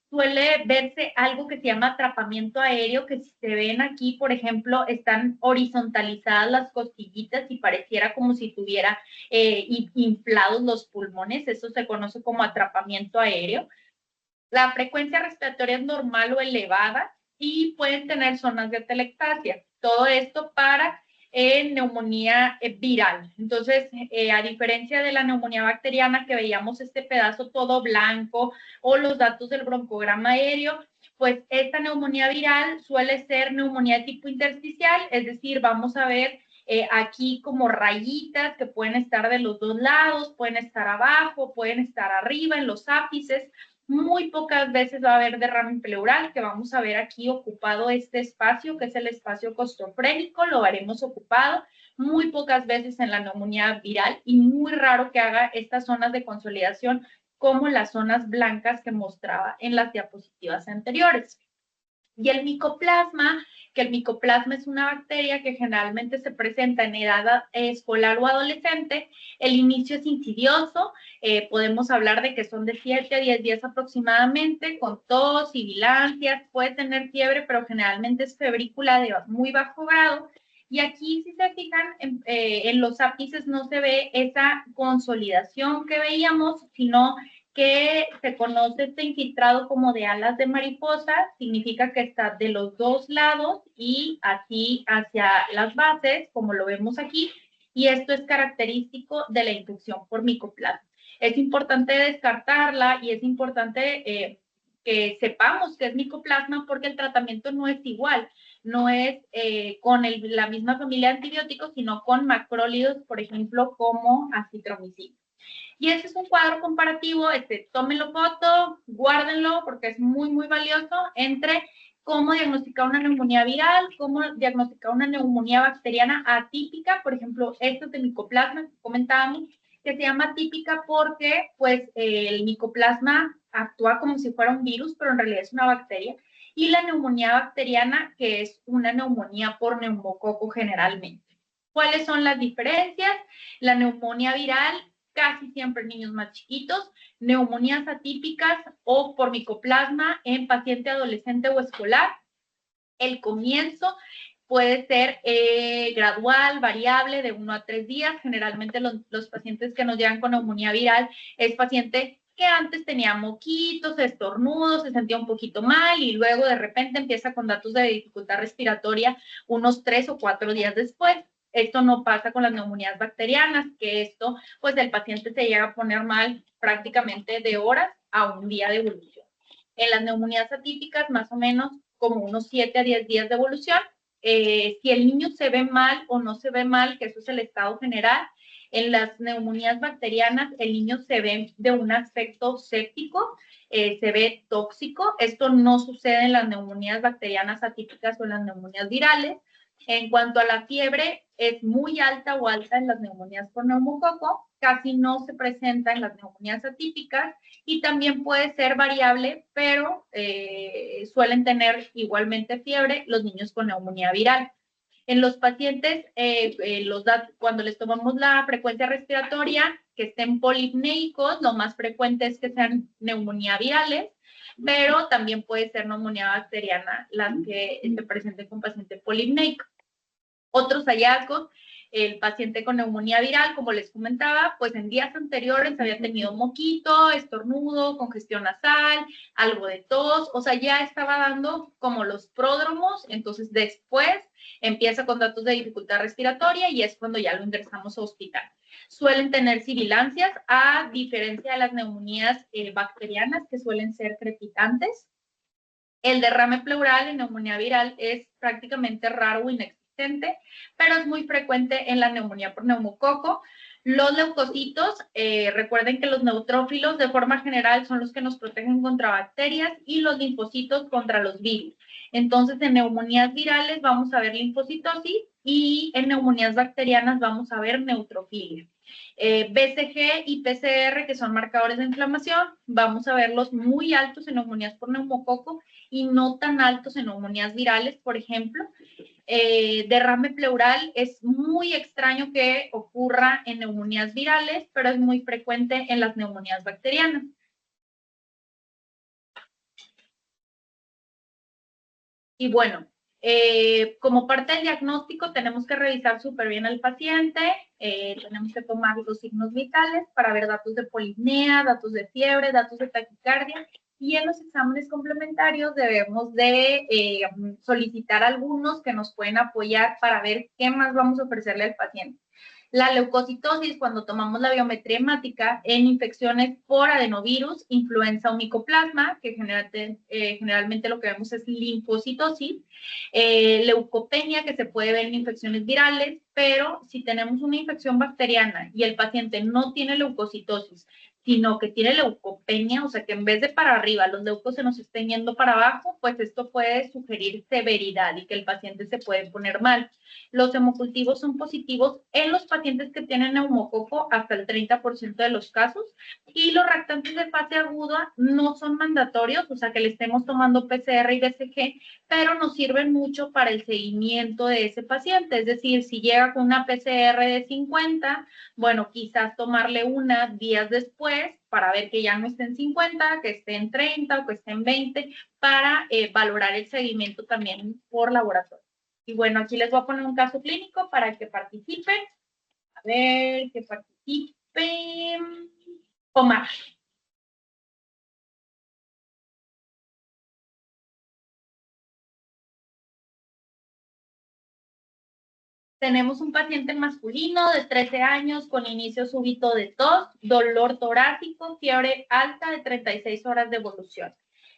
Suele verse algo que se llama atrapamiento aéreo, que si se ven aquí, por ejemplo, están horizontalizadas las costillitas y pareciera como si tuviera inflados los pulmones. Eso se conoce como atrapamiento aéreo. La frecuencia respiratoria es normal o elevada y pueden tener zonas de atelectasia. Todo esto para neumonía viral. Entonces, a diferencia de la neumonía bacteriana, que veíamos este pedazo todo blanco, o los datos del broncograma aéreo, pues esta neumonía viral suele ser neumonía de tipo intersticial, es decir, vamos a ver aquí como rayitas que pueden estar de los dos lados, pueden estar abajo, pueden estar arriba en los ápices. Muy pocas veces va a haber derrame pleural, que vamos a ver aquí ocupado este espacio, que es el espacio costofrénico, lo veremos ocupado. Muy pocas veces en la neumonía viral y muy raro que haga estas zonas de consolidación como las zonas blancas que mostraba en las diapositivas anteriores. Y el micoplasma, que el micoplasma es una bacteria que generalmente se presenta en edad escolar o adolescente, el inicio es insidioso, podemos hablar de que son de 7 a 10 días aproximadamente, con tos, sibilancias, puede tener fiebre, pero generalmente es febrícula de muy bajo grado. Y aquí, si se fijan, en los ápices no se ve esa consolidación que veíamos, sino que se conoce este infiltrado como de alas de mariposa, significa que está de los dos lados y así hacia las bases, como lo vemos aquí, y esto es característico de la infección por micoplasma. Es importante descartarla y es importante que sepamos que es micoplasma porque el tratamiento no es igual, no es con la misma familia de antibióticos, sino con macrólidos, por ejemplo, como acitromicina. Y ese es un cuadro comparativo, tómenlo foto, guárdenlo porque es muy, muy valioso, entre cómo diagnosticar una neumonía viral, cómo diagnosticar una neumonía bacteriana atípica, por ejemplo, esto de micoplasma que comentábamos, que se llama atípica porque pues el micoplasma actúa como si fuera un virus, pero en realidad es una bacteria, y la neumonía bacteriana, que es una neumonía por neumococo generalmente. ¿Cuáles son las diferencias? La neumonía viral casi siempre en niños más chiquitos, neumonías atípicas o por micoplasma en paciente adolescente o escolar. El comienzo puede ser gradual, variable, de 1 a 3 días. Generalmente los pacientes que nos llegan con neumonía viral es paciente que antes tenía moquitos, estornudos, se sentía un poquito mal y luego de repente empieza con datos de dificultad respiratoria unos 3 o 4 días después. Esto no pasa con las neumonías bacterianas, que esto, pues el paciente se llega a poner mal prácticamente de horas a un día de evolución. En las neumonías atípicas, más o menos como unos 7 a 10 días de evolución. Si el niño se ve mal o no se ve mal, que eso es el estado general, en las neumonías bacterianas el niño se ve de un aspecto séptico, se ve tóxico. Esto no sucede en las neumonías bacterianas atípicas o en las neumonías virales. En cuanto a la fiebre, es muy alta o alta en las neumonías por neumococo, casi no se presenta en las neumonías atípicas y también puede ser variable, pero suelen tener igualmente fiebre los niños con neumonía viral. En los pacientes, cuando les tomamos la frecuencia respiratoria, que estén polipneicos, lo más frecuente es que sean neumonía virales, pero también puede ser neumonía bacteriana las que se presenten con paciente polipneico. Otros hallazgos, el paciente con neumonía viral, como les comentaba, pues en días anteriores había tenido moquito, estornudo, congestión nasal, algo de tos, o sea, ya estaba dando como los pródromos, entonces después empieza con datos de dificultad respiratoria y es cuando ya lo ingresamos a hospital. Suelen tener sibilancias, a diferencia de las neumonías bacterianas, que suelen ser crepitantes. El derrame pleural en neumonía viral es prácticamente raro o inexistente, pero es muy frecuente en la neumonía por neumococo. Los leucocitos, recuerden que los neutrófilos de forma general son los que nos protegen contra bacterias y los linfocitos contra los virus. Entonces, en neumonías virales vamos a ver linfocitosis y en neumonías bacterianas vamos a ver neutrofilia. BCG y PCR, que son marcadores de inflamación, vamos a verlos muy altos en neumonías por neumococo y no tan altos en neumonías virales, por ejemplo. Derrame pleural es muy extraño que ocurra en neumonías virales, pero es muy frecuente en las neumonías bacterianas. Y bueno, como parte del diagnóstico tenemos que revisar súper bien al paciente, tenemos que tomar los signos vitales para ver datos de polipnea, datos de fiebre, datos de taquicardia, y en los exámenes complementarios debemos de solicitar algunos que nos pueden apoyar para ver qué más vamos a ofrecerle al paciente. La leucocitosis, cuando tomamos la biometría hemática en infecciones por adenovirus, influenza o micoplasma, que generalmente lo que vemos es linfocitosis, leucopenia, que se puede ver en infecciones virales, pero si tenemos una infección bacteriana y el paciente no tiene leucocitosis, sino que tiene leucopenia, o sea que en vez de para arriba los leucos se nos estén yendo para abajo, pues esto puede sugerir severidad y que el paciente se puede poner mal. Los hemocultivos son positivos en los pacientes que tienen neumococo hasta el 30% de los casos, y los reactantes de fase aguda no son mandatorios, o sea que le estemos tomando PCR y BCG, pero nos sirven mucho para el seguimiento de ese paciente. Es decir, si llega con una PCR de 50, bueno, quizás tomarle una días después para ver que ya no esté en 50, que esté en 30 o que esté en 20, para valorar el seguimiento también por laboratorio. Y bueno, aquí les voy a poner un caso clínico para que participen. A ver, que participen. Omar. Tenemos un paciente masculino de 13 años con inicio súbito de tos, dolor torácico, fiebre alta de 36 horas de evolución.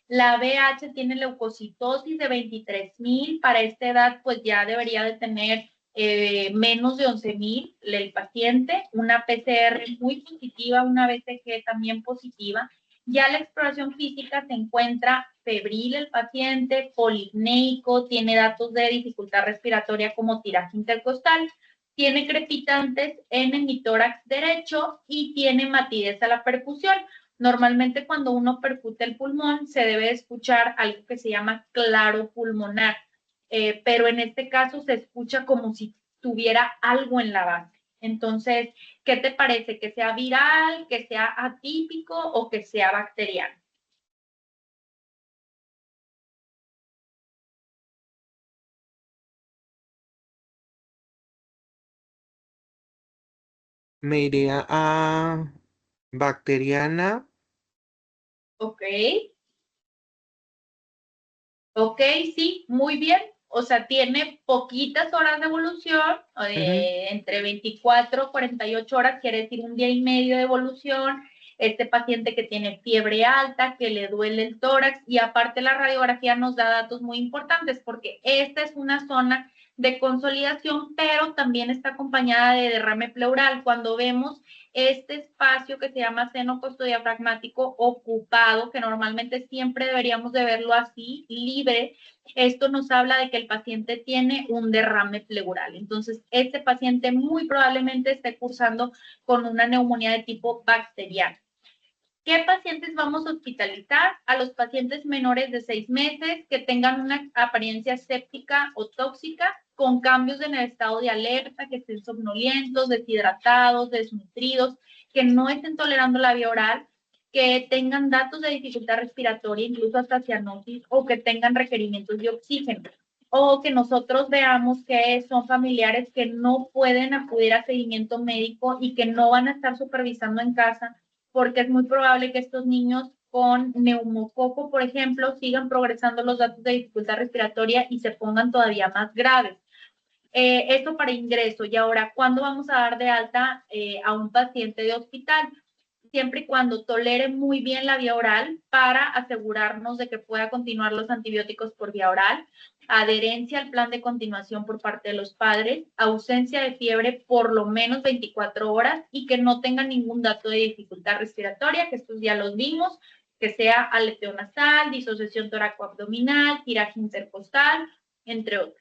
La BH tiene leucocitosis de 23,000. Para esta edad, pues ya debería de tener menos de 11,000 el paciente. Una PCR muy positiva, una BCG también positiva. Ya la exploración física se encuentra febril el paciente, polipneico, tiene datos de dificultad respiratoria como tiraje intercostal, tiene crepitantes en hemitórax derecho y tiene matidez a la percusión. Normalmente cuando uno percute el pulmón se debe escuchar algo que se llama claro pulmonar, pero en este caso se escucha como si tuviera algo en la base. Entonces, ¿qué te parece? ¿Que sea viral, que sea atípico o que sea bacteriano? Me iría a bacteriana. Ok. Ok, sí, muy bien. O sea, tiene poquitas horas de evolución, entre 24 y 48 horas, quiere decir un día y medio de evolución. Este paciente que tiene fiebre alta, que le duele el tórax, y aparte la radiografía nos da datos muy importantes porque esta es una zona de consolidación, pero también está acompañada de derrame pleural. Cuando vemos este espacio que se llama seno costodiafragmático ocupado, que normalmente siempre deberíamos de verlo así, libre, esto nos habla de que el paciente tiene un derrame pleural. Entonces, este paciente muy probablemente esté cursando con una neumonía de tipo bacteriano. ¿Qué pacientes vamos a hospitalizar? A los pacientes menores de 6 meses que tengan una apariencia séptica o tóxica, con cambios en el estado de alerta, que estén somnolientos, deshidratados, desnutridos, que no estén tolerando la vía oral, que tengan datos de dificultad respiratoria, incluso hasta cianosis, o que tengan requerimientos de oxígeno, o que nosotros veamos que son familiares que no pueden acudir a seguimiento médico y que no van a estar supervisando en casa, porque es muy probable que estos niños con neumococo, por ejemplo, sigan progresando los datos de dificultad respiratoria y se pongan todavía más graves. Esto para ingreso. Y ahora, ¿cuándo vamos a dar de alta a un paciente de hospital? Siempre y cuando tolere muy bien la vía oral, para asegurarnos de que pueda continuar los antibióticos por vía oral, adherencia al plan de continuación por parte de los padres, ausencia de fiebre por lo menos 24 horas y que no tenga ningún dato de dificultad respiratoria, que estos ya los vimos, que sea aleteo nasal, disociación toracoabdominal, tiraje intercostal, entre otros.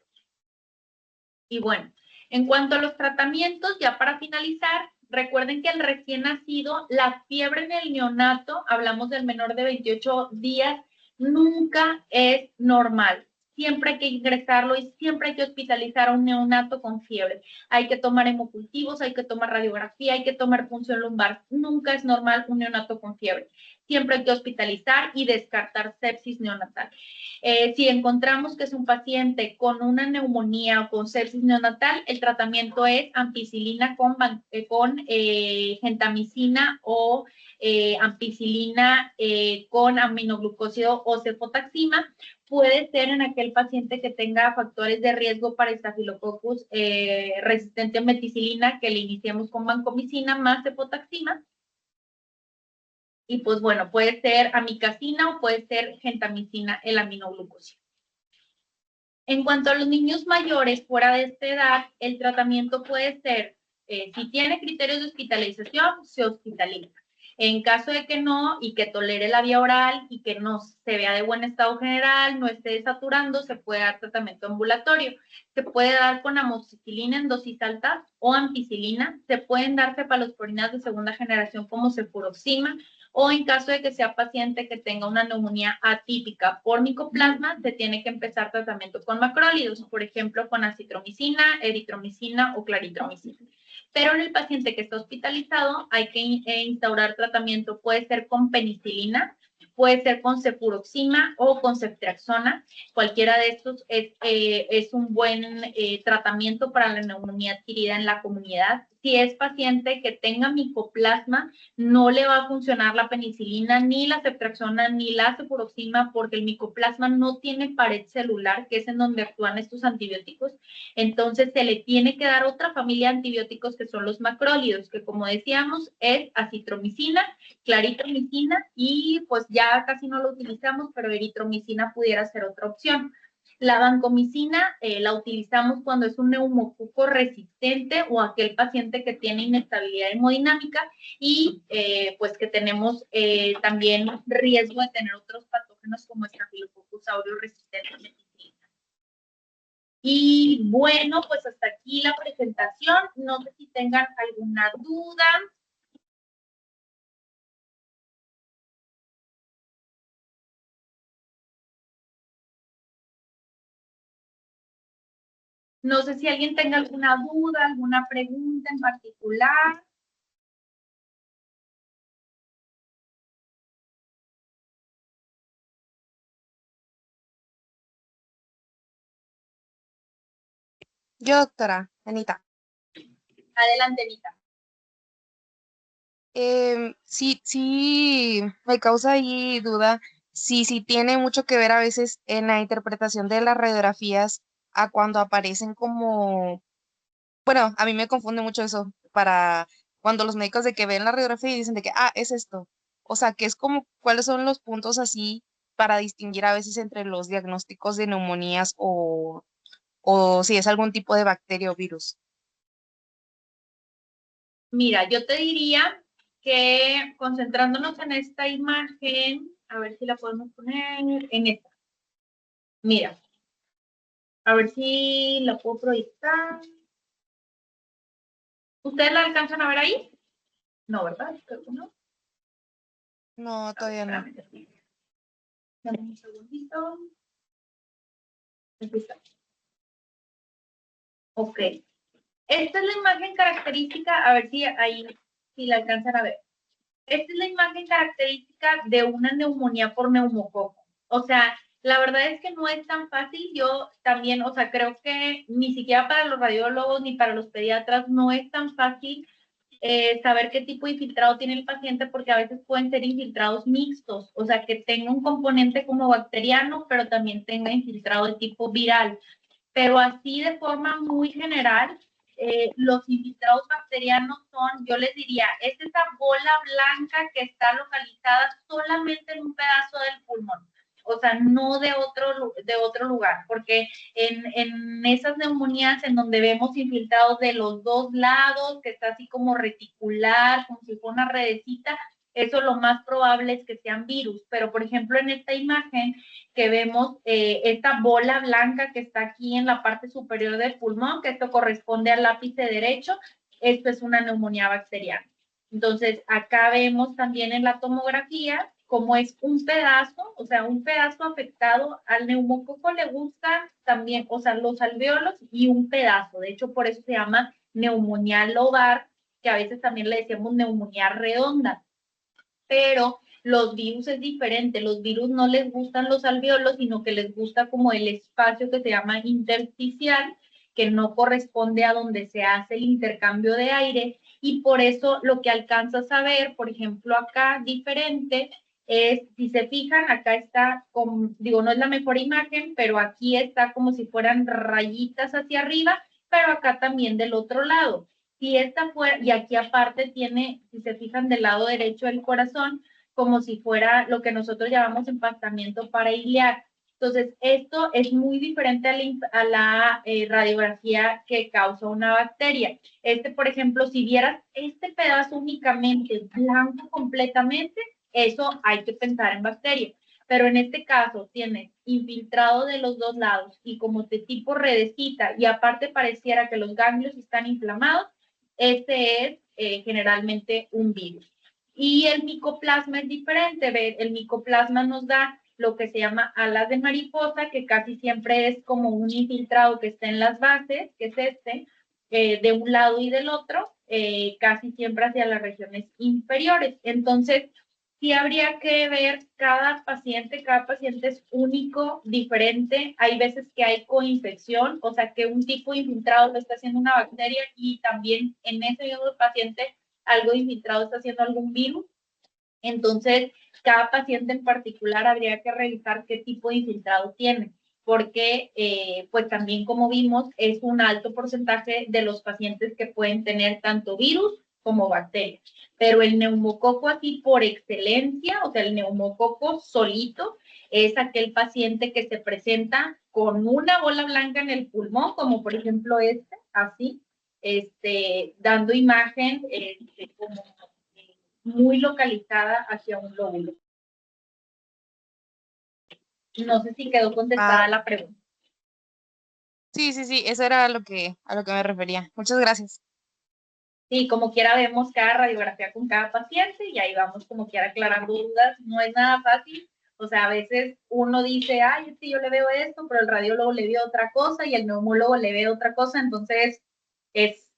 Y bueno, en cuanto a los tratamientos, ya para finalizar, recuerden que el recién nacido, la fiebre en el neonato, hablamos del menor de 28 días, nunca es normal. Siempre hay que ingresarlo y siempre hay que hospitalizar a un neonato con fiebre. Hay que tomar hemocultivos, hay que tomar radiografía, hay que tomar punción lumbar. Nunca es normal un neonato con fiebre. Siempre hay que hospitalizar y descartar sepsis neonatal. Si encontramos que es un paciente con una neumonía o con sepsis neonatal, el tratamiento es ampicilina con gentamicina o ampicilina con aminoglucósido o cefotaxima, puede ser en aquel paciente que tenga factores de riesgo para Staphylococcus resistente a meticilina, que le iniciemos con vancomicina más cefotaxima. Y pues bueno, puede ser amicacina o puede ser gentamicina, el aminoglucosio. En cuanto a los niños mayores fuera de esta edad, el tratamiento puede ser, si tiene criterios de hospitalización, se hospitaliza. En caso de que no, y que tolere la vía oral y que no se vea de buen estado general, no esté desaturando, se puede dar tratamiento ambulatorio. Se puede dar con amoxicilina en dosis altas o ampicilina. Se pueden dar cefalosporinas de segunda generación como cefuroxima, o en caso de que sea paciente que tenga una neumonía atípica por micoplasma, se tiene que empezar tratamiento con macrólidos, por ejemplo, con acitromicina, eritromicina o claritromicina. Pero en el paciente que está hospitalizado hay que instaurar tratamiento, puede ser con penicilina, puede ser con cefuroxima o con ceftriaxona. Cualquiera de estos es un buen tratamiento para la neumonía adquirida en la comunidad. Si es paciente que tenga micoplasma, no le va a funcionar la penicilina, ni la ceftriaxona, ni la cefuroxima, porque el micoplasma no tiene pared celular, que es en donde actúan estos antibióticos. Entonces, se le tiene que dar otra familia de antibióticos que son los macrólidos, que como decíamos, es acitromicina, claritromicina y pues ya casi no lo utilizamos, pero eritromicina pudiera ser otra opción. La vancomicina la utilizamos cuando es un neumococo resistente o aquel paciente que tiene inestabilidad hemodinámica y pues que tenemos también riesgo de tener otros patógenos como Staphylococcus aureus resistente a meticilina. Y bueno, pues hasta aquí la presentación. No sé si tengan alguna duda. No sé si alguien tenga alguna duda, alguna pregunta en particular. Yo, doctora Anita, Adelante, Anita. sí, me causa ahí duda si tiene mucho que ver a veces en la interpretación de las radiografías a cuando aparecen como, bueno, a mí me confunde mucho eso para cuando los médicos de que ven la radiografía y dicen de que, es esto. O sea, que es como, ¿cuáles son los puntos así para distinguir a veces entre los diagnósticos de neumonías o si es algún tipo de bacteria o virus? Mira, yo te diría que concentrándonos en esta imagen, a ver si la podemos poner en esta. Mira, a ver si la puedo proyectar. ¿Ustedes la alcanzan a ver ahí? No, ¿verdad? Creo que no. No, todavía no. Dame un segundito. Aquí está. Ok. Esta es la imagen característica, a ver si ahí si la alcanzan a ver. Esta es la imagen característica de una neumonía por neumococo. O sea, la verdad es que no es tan fácil. Yo también, o sea, creo que ni siquiera para los radiólogos ni para los pediatras no es tan fácil saber qué tipo de infiltrado tiene el paciente, porque a veces pueden ser infiltrados mixtos, o sea, que tenga un componente como bacteriano, pero también tenga infiltrado de tipo viral. Pero así de forma muy general, los infiltrados bacterianos son, yo les diría, es esa bola blanca que está localizada solamente en un pedazo del pulmón, o sea, no de otro lugar, porque en esas neumonías en donde vemos infiltrados de los dos lados, que está así como reticular, como si fuera una redecita, eso lo más probable es que sean virus. Pero, por ejemplo, en esta imagen que vemos esta bola blanca que está aquí en la parte superior del pulmón, que esto corresponde al ápice derecho, esto es una neumonía bacteriana. Entonces, acá vemos también en la tomografía cómo es un pedazo, o sea, un pedazo afectado. Al neumococo le gustan también, o sea, los alvéolos y un pedazo. De hecho, por eso se llama neumonía lobar, que a veces también le decimos neumonía redonda. Pero los virus es diferente, los virus no les gustan los alvéolos, sino que les gusta como el espacio que se llama intersticial, que no corresponde a donde se hace el intercambio de aire, y por eso lo que alcanzas a ver, por ejemplo acá, diferente, Si se fijan, acá está, digo, no es la mejor imagen, pero aquí está como si fueran rayitas hacia arriba, pero acá también del otro lado. Si esta fuera, y aquí aparte tiene, si se fijan del lado derecho del corazón, como si fuera lo que nosotros llamamos empastamiento parailiac. Entonces, esto es muy diferente a la radiografía que causa una bacteria. Por ejemplo, si vieras este pedazo únicamente blanco completamente, eso hay que pensar en bacteria. Pero en este caso tienes infiltrado de los dos lados y como de tipo redecita y aparte pareciera que los ganglios están inflamados, este es generalmente un virus. Y el micoplasma es diferente. El micoplasma nos da lo que se llama alas de mariposa, que casi siempre es como un infiltrado que está en las bases, que es de un lado y del otro, casi siempre hacia las regiones inferiores. Entonces, sí habría que ver cada paciente es único, diferente. Hay veces que hay coinfección, o sea, que un tipo de infiltrado lo está haciendo una bacteria y también en ese mismo paciente algo de infiltrado está haciendo algún virus. Entonces, cada paciente en particular habría que revisar qué tipo de infiltrado tiene, porque pues también como vimos es un alto porcentaje de los pacientes que pueden tener tanto virus como bacterias. Pero el neumococo así por excelencia, o sea, el neumococo solito, es aquel paciente que se presenta con una bola blanca en el pulmón, como por ejemplo así, dando imagen como muy localizada hacia un lóbulo. No sé si quedó contestada la pregunta. Sí, eso era a lo que me refería. Muchas gracias. Sí, como quiera vemos cada radiografía con cada paciente y ahí vamos como quiera aclarando dudas. No es nada fácil. O sea, a veces uno dice, ay, sí, yo le veo esto, pero el radiólogo le vio otra cosa y el neumólogo le ve otra cosa. Entonces, es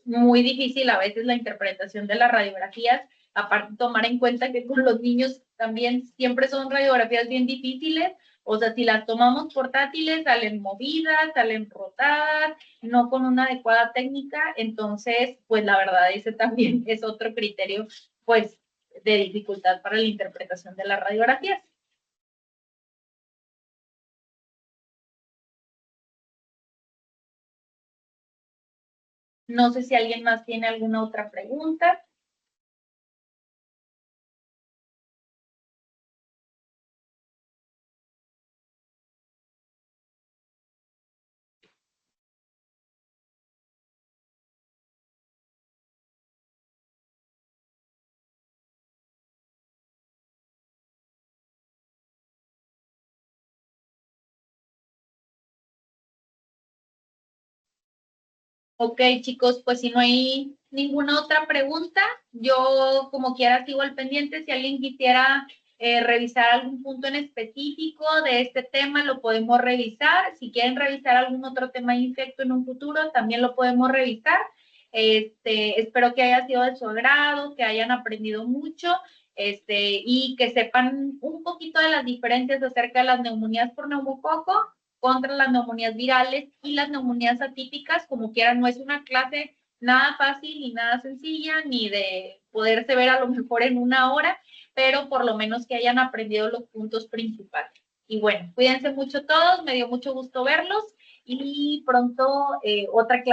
muy difícil a veces la interpretación de las radiografías. Aparte, tomar en cuenta que con los niños también siempre son radiografías bien difíciles. O sea, si las tomamos portátiles, salen movidas, salen rotadas, no con una adecuada técnica. Entonces, pues la verdad, ese también es otro criterio, pues, de dificultad para la interpretación de las radiografías. No sé si alguien más tiene alguna otra pregunta. Ok, chicos, pues si no hay ninguna otra pregunta, yo como quiera sigo al pendiente. Si alguien quisiera revisar algún punto en específico de este tema, lo podemos revisar. Si quieren revisar algún otro tema de infecto en un futuro, también lo podemos revisar. Espero que haya sido de su agrado, que hayan aprendido mucho y que sepan un poquito de las diferencias acerca de las neumonías por neumococo contra las neumonías virales y las neumonías atípicas. Como quieran, no es una clase nada fácil ni nada sencilla, ni de poderse ver a lo mejor en una hora, pero por lo menos que hayan aprendido los puntos principales. Y bueno, cuídense mucho todos, me dio mucho gusto verlos y pronto otra clase.